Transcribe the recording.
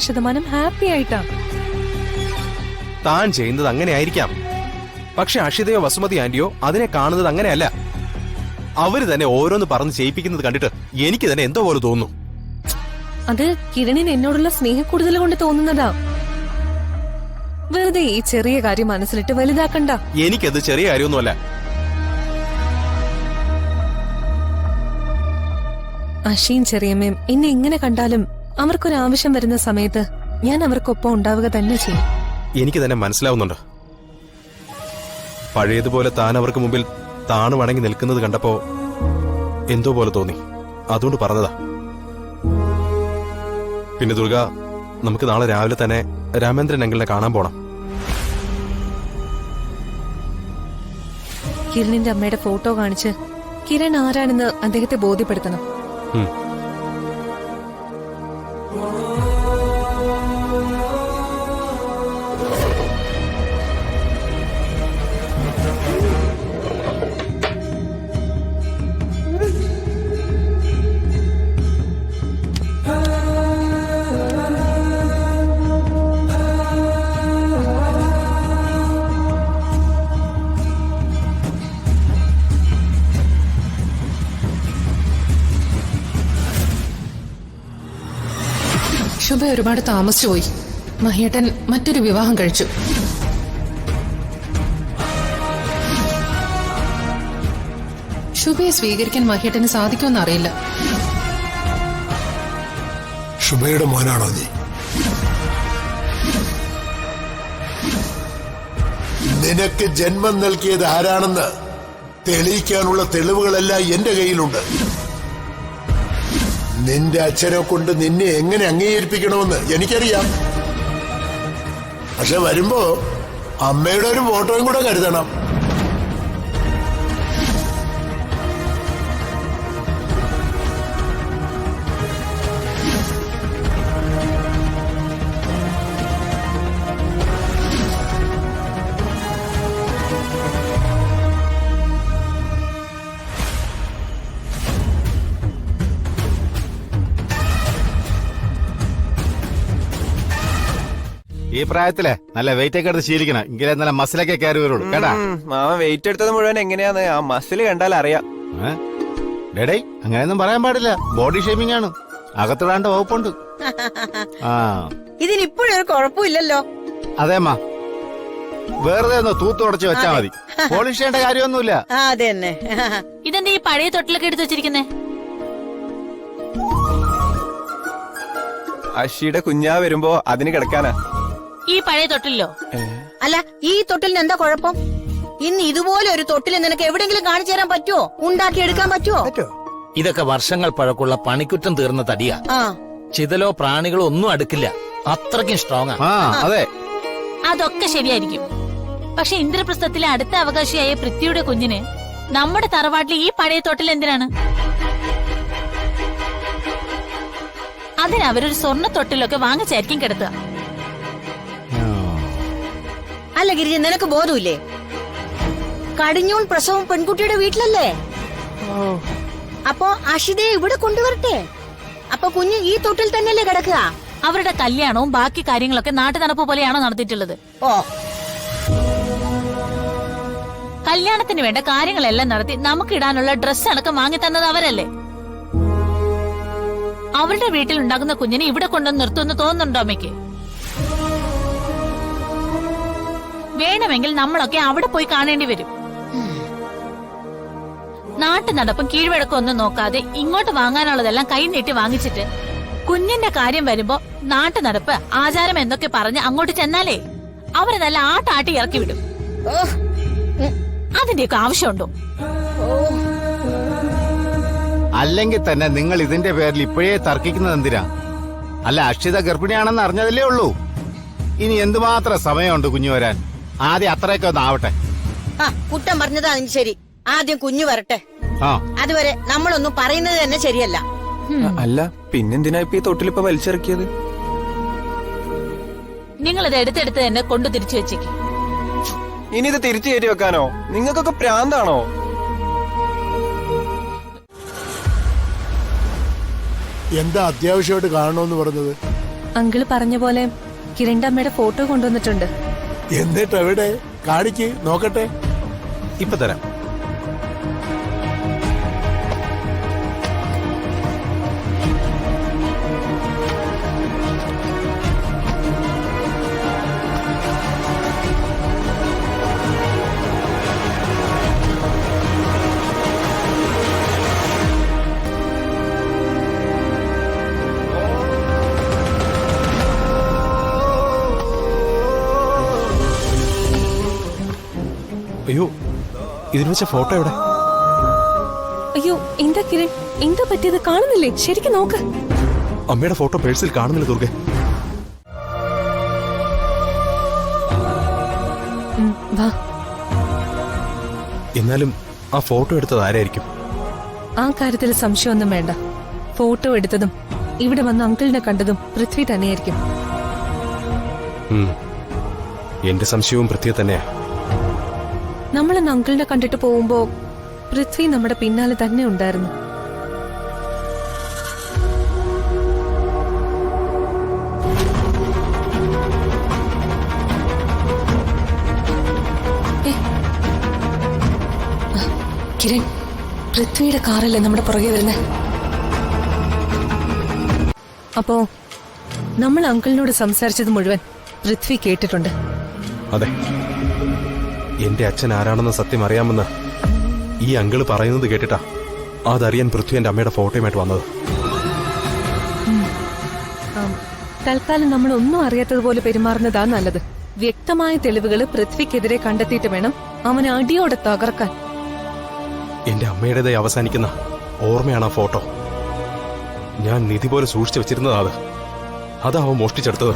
100% happy ആയിട്ടാ. താൻ ചെയ്യുന്നത് അങ്ങനെ ആയിരിക്കാം. പക്ഷെ അക്ഷിതയോ വസുമതി ആന്റിയോ അതിനെ കാണുന്നത് അങ്ങനെയല്ല. അവര് തന്നെ ഓരോന്ന് പറഞ്ഞ് ചെയ്യിപ്പിക്കുന്നത് കണ്ടിട്ട് എനിക്ക് തന്നെ എന്തോ പോലെ തോന്നുന്നു. അത് കിരണിന് എന്നോടുള്ള സ്നേഹക്കൂടുതൽ കൊണ്ട് തോന്നുന്നതാ. വെറുതെ ഈ ചെറിയ കാര്യം മനസ്സിലിട്ട് വലുതാക്കണ്ട. എനിക്കത് ചെറിയ കാര്യമൊന്നുമല്ല. അഷീൻ ചെറിയമ്മയും എന്നെ എങ്ങനെ കണ്ടാലും അവർക്കൊരാവശ്യം വരുന്ന സമയത്ത് ഞാൻ അവർക്കൊപ്പം ഉണ്ടാവുക തന്നെ ചെയ്യും. എനിക്ക് തന്നെ മനസ്സിലാവുന്നുണ്ട്. പഴയതുപോലെ താൻ അവർക്ക് മുമ്പിൽ താണു വണങ്ങി നിൽക്കുന്നത് കണ്ടപ്പോ എന്തോ പോലെ തോന്നി. അതുകൊണ്ട് പറഞ്ഞതാ. പിന്നെ ദുർഗ, നമുക്ക് നാളെ രാവിലെ തന്നെ രാമേന്ദ്രൻ അങ്കിളിനെ കാണാൻ പോണം. കിരണിന്റെ അമ്മയുടെ ഫോട്ടോ കാണിച്ച് കിരൺ ആരാണെന്ന് അദ്ദേഹത്തെ ബോധ്യപ്പെടുത്തണം. ശുഭ ഒരുപാട് താമസിച്ചു പോയി. മഹിയേട്ടൻ മറ്റൊരു വിവാഹം കഴിച്ചു. ശുഭയെ സ്വീകരിക്കാൻ മഹിയേട്ടന് സാധിക്കുമെന്ന് അറിയില്ല. ശുഭയുടെ മോനാണോ നീ? നിനക്ക് ജന്മം നൽകിയത് ആരാണെന്ന് തെളിയിക്കാനുള്ള തെളിവുകളെല്ലാം എന്റെ കയ്യിലുണ്ട്. നിന്റെ അച്ഛനെ കൊണ്ട് നിന്നെ എങ്ങനെ അംഗീകരിപ്പിക്കണമെന്ന് എനിക്കറിയാം. പക്ഷെ വരുമ്പോ അമ്മയുടെ ഒരു ഫോട്ടോയും കൂടെ കരുതണം. ഈ പ്രായത്തിലെ നല്ല വെയിറ്റ് ഒക്കെ എടുത്ത് ശീലിക്കണം. എങ്കിലേ നല്ല മസിലൊക്കെ കയറി വരുള്ളൂ കേട്ടാ. മാമ വെയിറ്റ് എടുത്തത് മുഴുവൻ എങ്ങനെയാന്ന് ആ മസില് കണ്ടാൽ അറിയാം. ഡേടേ, അങ്ങനെയൊന്നും പറയാൻ പാടില്ല. ബോഡി ഷേമിംഗ് ആണ്. അകത്തിടാണ്ട് വകുപ്പുണ്ട്. ആ, ഇതിനിപ്പോഴൊരു കുഴപ്പമില്ലല്ലോ. അതേമ്മാ, വെറുതെ ഒന്ന് തൂത്തുടച്ച് വെച്ചാ മതി. പോളിഷ് ചെയ്യേണ്ട കാര്യമൊന്നുമില്ല. അതെ തന്നെ. ഇതെന്താ ഈ പഴയ തൊട്ടിലൊക്കെ എടുത്തു വെച്ചിരിക്കുന്നേ? അഷിയുടെ കുഞ്ഞാ വരുമ്പോ അതിന് കിടക്കാനാ. ഈ പഴയ തൊട്ടിലോ? അല്ല, ഈ തൊട്ടിലിന് എന്താ കുഴപ്പം? ഇന്ന് ഇതുപോലെ ഒരു തൊട്ടിൽ നിനക്ക് എവിടെയെങ്കിലും കാണിച്ചു തരാൻ പറ്റുമോ? ഉണ്ടാക്കിയെടുക്കാൻ പറ്റുമോ? ഇതൊക്കെ വർഷങ്ങൾ പഴക്കമുള്ള പണിക്കുറ്റം തീർന്ന തടിയാ. ചിതലോ പ്രാണികളോ ഒന്നും അടുക്കില്ല. അത്രയ്ക്കും സ്ട്രോങ് ആ. അതെ, അതൊക്കെ ശരിയായിരിക്കും. പക്ഷെ ഇന്ദ്രപ്രസ്ഥത്തിലെ അടുത്ത അവകാശിയായ പൃഥ്വിയുടെ കുഞ്ഞിന് നമ്മുടെ തറവാട്ടിൽ ഈ പഴയ തൊട്ടിൽ എന്തിനാണ്? അതിനവരൊരു സ്വർണ്ണ തൊട്ടിലൊക്കെ വാങ്ങിച്ചായിരിക്കും കിടത്തുക. അല്ല ഗിരിജ, നിനക്ക് ബോധമില്ലേ? കടിഞ്ഞൂൺ പ്രസവം പെൺകുട്ടിയുടെ വീട്ടിലല്ലേ? അപ്പോ അഷിതയെ ഇവിടെ കൊണ്ടുവരട്ടെ. അപ്പൊ കുഞ്ഞ് ഈ തൊട്ടിൽ തന്നെയല്ലേ കിടക്കുക? അവരുടെ കല്യാണവും ബാക്കി കാര്യങ്ങളൊക്കെ നാട്ടു നടപ്പ് പോലെയാണോ നടത്തിയിട്ടുള്ളത്? കല്യാണത്തിന് വേണ്ട കാര്യങ്ങളെല്ലാം നടത്തി നമുക്ക് ഇടാനുള്ള ഡ്രസ്സ് അടക്കം വാങ്ങി തന്നത് അവരല്ലേ? അവരുടെ വീട്ടിൽ ഉണ്ടാകുന്ന കുഞ്ഞിനെ ഇവിടെ കൊണ്ടുവന്ന് നിർത്തുമെന്ന് തോന്നുന്നുണ്ടോ അമ്മയ്ക്ക്? വേണമെങ്കിൽ നമ്മളൊക്കെ അവിടെ പോയി കാണേണ്ടി വരും. നാട്ടു നടപ്പും കീഴ്വഴക്കം ഒന്നും നോക്കാതെ ഇങ്ങോട്ട് വാങ്ങാനുള്ളതെല്ലാം കൈ നീട്ടി വാങ്ങിച്ചിട്ട് കുഞ്ഞിന്റെ കാര്യം വരുമ്പോ നാട്ടു നടപ്പ് ആചാരം എന്നൊക്കെ പറഞ്ഞ് അങ്ങോട്ട് ചെന്നാലേ അവരെ നല്ല ആട്ടാട്ടി ഇറക്കി വിടും. അതിന്റെയൊക്കെ ആവശ്യമുണ്ടോ? അല്ലെങ്കിൽ തന്നെ നിങ്ങൾ ഇതിന്റെ പേരിൽ ഇപ്പോഴേ തർക്കിക്കുന്നത് എന്തിനാ? അല്ല, അക്ഷിത ഗർഭിണിയാണെന്ന് അറിഞ്ഞതല്ലേ ഉള്ളൂ. ഇനി എന്തുമാത്രം സമയമുണ്ട് കുഞ്ഞു വരാൻ? ആദ്യം അത്രയൊക്കെ ഒന്ന് ആവട്ടെ. കുറ്റം പറഞ്ഞത് അതിന് ശരി. ആദ്യം കുഞ്ഞു വരട്ടെ. അതുവരെ നമ്മളൊന്നും പറയുന്നത് തന്നെ ശരിയല്ല. അല്ല, പിന്നെന്തിനാ ഇപ്പൊ ഈ തൊട്ടിലിപ്പോ വലിച്ചിറക്കിയത്? നിങ്ങളിത് എടുത്തെടുത്ത് തന്നെ കൊണ്ടു തിരിച്ചു വെച്ചേക്ക്. ഇനി ഇത് തിരിച്ചു കയറ്റി വെക്കാനോ? നിങ്ങൾക്കൊക്കെ പ്രാന്താണോ? എന്താ അത്യാവശ്യമായിട്ട് കാണണമെന്ന് പറഞ്ഞത്? അങ്കിള് പറഞ്ഞ പോലെ കിരണിന്റെ അമ്മയുടെ ഫോട്ടോ കൊണ്ടുവന്നിട്ടുണ്ട്. എന്നിട്ട് എവിടെ കാണിക്ക് നോക്കട്ടെ. ഇപ്പൊ തരാം. അയ്യോ, ഇതിന് വെച്ച ഫോട്ടോ എവിടെ? അയ്യോ, എന്താ കിരൺ, എന്താ പറ്റിയത്? കാണുന്നില്ലേ? ശരിക്കും നോക്ക്. അമ്മയുടെ ഫോട്ടോ പേഴ്സിൽ കാണുന്നില്ല ദുർഗെ. വാ. എന്നാലും ആ ഫോട്ടോ എടുത്തത് ആരായിരിക്കും? ആ കാര്യത്തിൽ സംശയമൊന്നും വേണ്ട. ഫോട്ടോ എടുത്തതും ഇവിടെ വന്ന് അങ്കിളിനെ കണ്ടതും പൃഥ്വി തന്നെയായിരിക്കും. എന്റെ സംശയവും പൃഥ്വി തന്നെയാ. നമ്മളന്ന് അങ്കിളിനെ കണ്ടിട്ട് പോകുമ്പോ പൃഥ്വി നമ്മുടെ പിന്നാലെ തന്നെ ഉണ്ടായിരുന്നു. കിരൺ, പൃഥ്വിയുടെ കാറല്ലേ നമ്മുടെ പുറകെ വരുന്നേ? അപ്പോ നമ്മൾ അങ്കിളിനോട് സംസാരിച്ചത് മുഴുവൻ പൃഥ്വി കേട്ടിട്ടുണ്ട്. അതെ, എന്റെ അച്ഛൻ ആരാണെന്ന സത്യം അറിയാമെന്ന് ഈ അങ്കിള് പറയുന്നത് കേട്ടിട്ടാ അതറിയാൻ പൃഥ്വി എന്റെ അമ്മയുടെ ഫോട്ടോയുമായിട്ട് വന്നത്. തൽക്കാലം നമ്മൾ ഒന്നും അറിയാത്തതുപോലെ പെരുമാറുന്നതാ നല്ലത്. വ്യക്തമായ തെളിവുകൾ പൃഥ്വിക്കെതിരെ കണ്ടെത്തിയിട്ട് വേണം അവനെ അടിയോടെ തകർക്കാൻ. എന്റെ അമ്മയുടേതായി അവസാനിക്കുന്ന ഓർമ്മയാണ് ആ ഫോട്ടോ. ഞാൻ നിധി പോലെ സൂക്ഷിച്ചു വെച്ചിരുന്നതാ. അതാ അവൻ മോഷ്ടിച്ചെടുത്തത്.